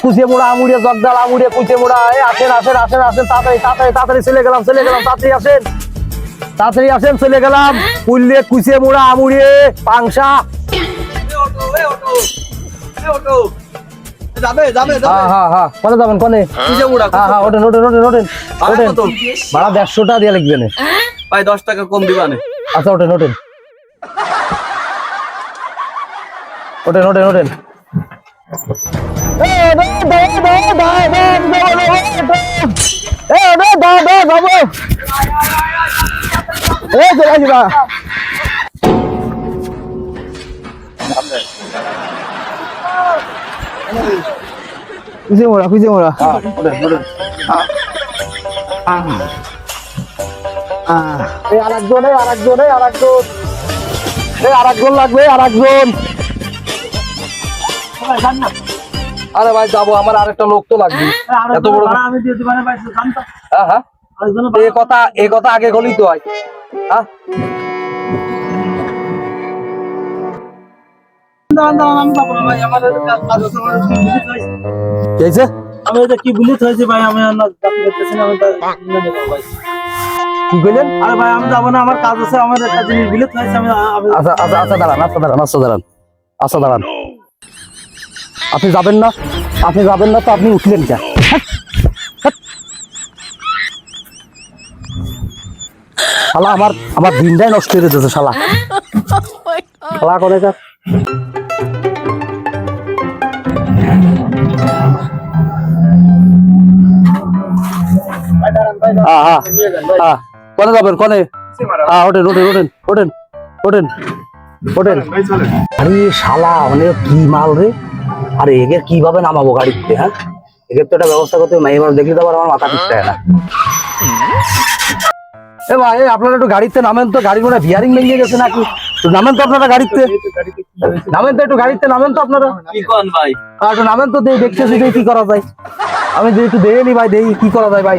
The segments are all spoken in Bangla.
কুচিয়ে মোড়া আমুড়িয়ে জগদাল আমুড়িয়ে কুচিয়ে মোড়া আসেন আসেন আসেন আসেন তাড়াতাড়ি তাড়াতাড়ি তাড়াতাড়ি চলে গেলাম তাড়াতাড়ি আসেন চলে গেলাম পুললে কুচিয়ে মোড়া আমুড়িয়ে পাংশা কোনে যাবেন কোনে ওঠেন ভাড়া 150 টাকা দিয়ে লিখবেন ভাই 10 টাকা কম দিবানে। আচ্ছা ওঠেন খুঁজে মোড়া আরেকজন লাগবে আরে ভাই যাবো আমার আরেকটা লোক তো লাগবে এত বড় হ্যাঁ এই কথা আগে গলি তো হয় হ্যাঁ আমি কি বুলিত হয়েছে ভাই আমি কি কইলেন? আরে ভাই আমি যাবো না আমার কাজ আছে আমার একটা জিনিস বুলিত হয়েছে আমি আচ্ছা দাঁড়ান আপনি যাবেন না তো আপনি উঠলেন কেন? শালা আমার দিনটাই নষ্ট করে দিতেছে শালা করে যাক কোনে যাবেন কোনে ওঠেন আরে শালা মানে কি মাল রে আরে একে কিভাবে নামাবো গাড়িতে হ্যাঁ এদের তো একটা ব্যবস্থা করতে মেয়ে মানুষ দেখলে তো আবার আমার মাথা ঠিক না এ ভাই আপনারা একটু গাড়িতে নামেন তো গাড়ির মনে বিয়ারিং ভেঙে গেছে নাকি নামেন তো আপনারা গাড়িতে নামেন তো আপনারা কি কোন ভাই একটু নামেন তো দেখতেছি কি করা যায় আমি যে একটু দেখে নি ভাই দেখি কি করা যায় ভাই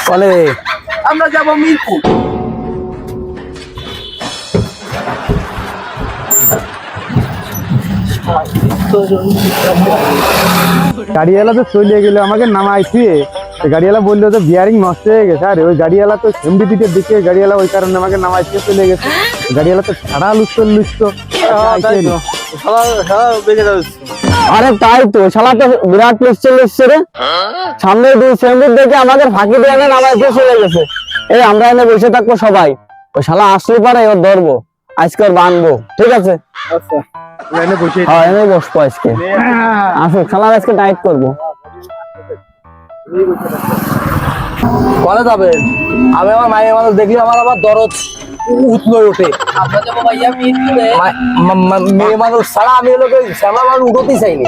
বলে আমরা যাবো মিরপুর গাড়িওয়ালা তো চলে গেলে আমাকে নামাইছি গাড়িওয়ালা বললো তো বিয়ারিং নষ্ট হয়ে গেছে আরে ওই গাড়িওয়ালা তো সেমডিপিটের দিকে গাড়িওয়ালা ওই কারণে আমাকে নামাইছে চলে গেছে গাড়িওয়ালা তো ছাড়া লুচ্ছ আরে তাই তো শালা তো বিরাট লুচ্ছ রে সামনে দুই সেমডির দেখে আমাদের ফাঁকি দিয়ে নামাইছে চলে গেছে এই আমরা এনে বসে থাকবো সবাই ওই শালা আসলে পারে ওর ধরবো আজকে ওর বানবো ঠিক আছে আচ্ছা এনে বসবো আজকে আসো খেলার আজকে টাইট করবো কোনে যাবেন আমি আমার মায়ের মানুষ দেখলে আমার আবার দরদ উঠলো ওঠে আমরা যাবো ভাইয়া মিরপুরে মেয়ে মানুষ ছাড়া আমি লোকে শ্যামা মানুষ উঠতেই চাইনি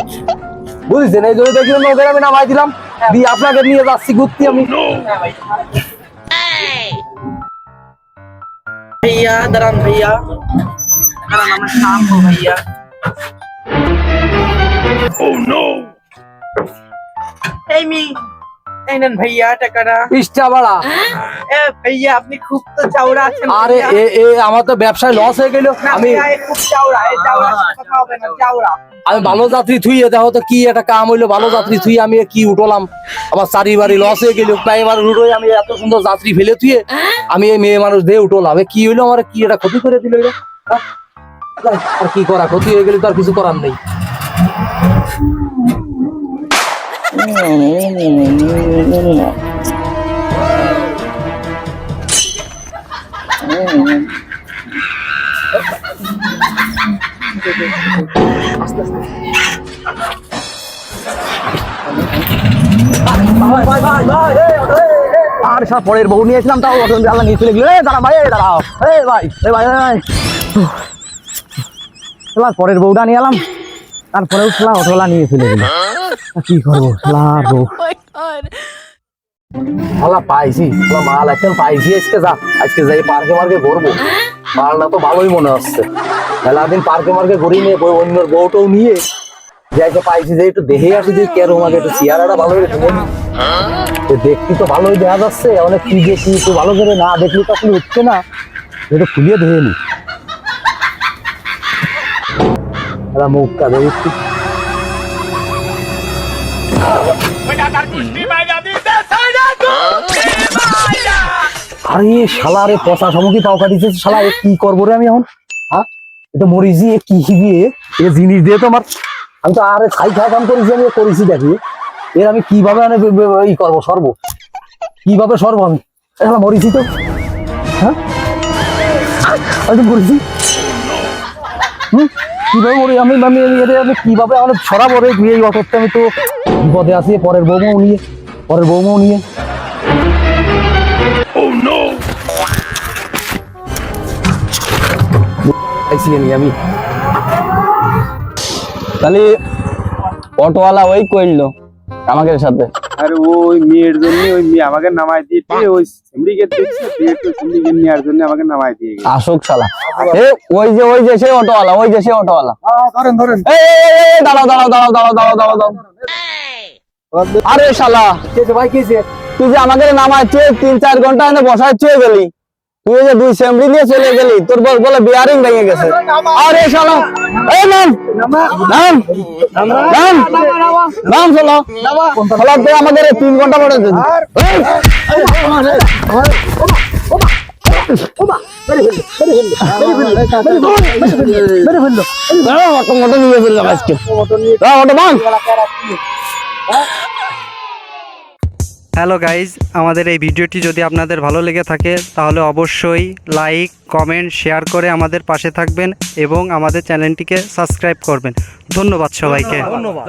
বুঝছেন এই জন্য দেখলাম ওদের আমি নামাই দিলাম দিয়ে আপনাকে নিয়ে যাচ্ছি ঘুরতে আমি भैया दरान भैया दरान আমার নাম हो भैया oh no এই মি এই নেন भैया টাকাটা পিস্টা বাড়া এ भैया আপনি খুব তো চাওড়া আছেন আরে এ আমার তো ব্যবসায় লস হয়ে গেল আমি খুব চাওড়া এই চাওড়া কথা হবে না চাওড়া আমি ভালো যাত্রী থুইয়ে দেখো তো কি একটা কাম হইলো ভালো যাত্রী থুইয়ে আমি কি উঠলাম আমার চারিবাড়ি লস হয়ে গেল প্রায় আমার উঠোই আমি এত সুন্দর যাত্রী ফেলে থুয়ে আমি এই মেয়ে মানুষ দিয়ে উঠলাম কি হইলো আমার কি এটা ক্ষতি করে দিল আর কি করা ক্ষতি হয়ে গেলে তো আর কিছু করার নেই আর সব পরের বউ নিয়েছিলাম তাও আল্লাহ নিয়ে চলে গেল দাঁড়া ভাই দাঁড়াও ভাই পরের বউটা নিয়ে এলাম তারপরে উঠলাম অটোলা নিয়ে চলে গেল কি করবো আল্লাহ পাইছি মাল এখন পাইছি আজকে যাই পার্কে মার্কে ঘুরবো মালটা তো ভালোই মনে হচ্ছে দিন পার্কে মার্কে ঘুরি নিয়ে অন্য বউটাও নিয়ে যে পাইছি যে একটু দেখে আসি যে কেরম আগে একটু চেয়ারাটা ভালো করে দেখতে তো ভালোই দেখা যাচ্ছে, অনেক কি যে কি তো ভালো করে না দেখলে তো আসলে হচ্ছে না, এটা খুলিয়ে ধুয়ে নি মুখটা দেখি। আরে শালা রে পচা সামগ্রী পাও কাটিছে শালা, এ কি করবো রে আমি এখন? হ্যাঁ এটা মরিছি, এ কি দিয়ে এ জিনিস দিয়ে তো আমার, আমি তো আরে ছাই খাওয়া কাম করেছি, আমি করেছি দেখি এর আমি কিভাবে ই করবো সর্ব, কিভাবে সর্ব আমি শালা মরিছি তো। হ্যাঁ আমি তো মরিছি, কিভাবে মরি আমি, আমি আমি কিভাবে আমার সরাবো রে এই অতটা, আমি তো বিপদে আছি পরের বৌমাও নিয়ে, পরের বৌমাও নিয়ে। আমি তাহলে অটোওয়ালা ওই করলো আমাদের সাথে। আরে ওই মেয়ের জন্য ওই মেয়ে আমাকে নামাই দিয়ে ওই সিন্ডিকেট দেখছি, সিন্ডিকেট নেওয়ার জন্য আমাকে নামাই দিয়ে গেছে। আসুক শালা, ওই যে সেই অটোওয়ালা, ওই যে সেই অটোওয়ালা। ধরেন ধরেন। দাঁড়াও দাঁড়াও দাঁড়াও দাঁড়াও দাঁড়াও দাঁড়াও দাঁড়াও। আরে শালা কেছে ভাই কেছে, তুই যে আমাকে নামাচ্ছে 3-4 ঘন্টা এনে বসায় চুয়ে গেলি, তুই যে 2 সেমরি নিয়ে চলে গেলি, তোর বলে বিয়ারিং ভেঙে গেছে। আরে শালা এই নাম নাম নাম নাম চলো শালা, তুই আমাদের 3 ঘন্টা পরে অটো নিয়ে ফেললাম আজকে। অটো বাং। হ্যালো গাইজ, আমাদের এই ভিডিওটি যদি আপনাদের ভালো লেগে থাকে তাহলে অবশ্যই লাইক, কমেন্ট, শেয়ার করে আমাদের পাশে থাকবেন এবং আমাদের চ্যানেলটিকে সাবস্ক্রাইব করবেন। ধন্যবাদ সবাইকে। ধন্যবাদ।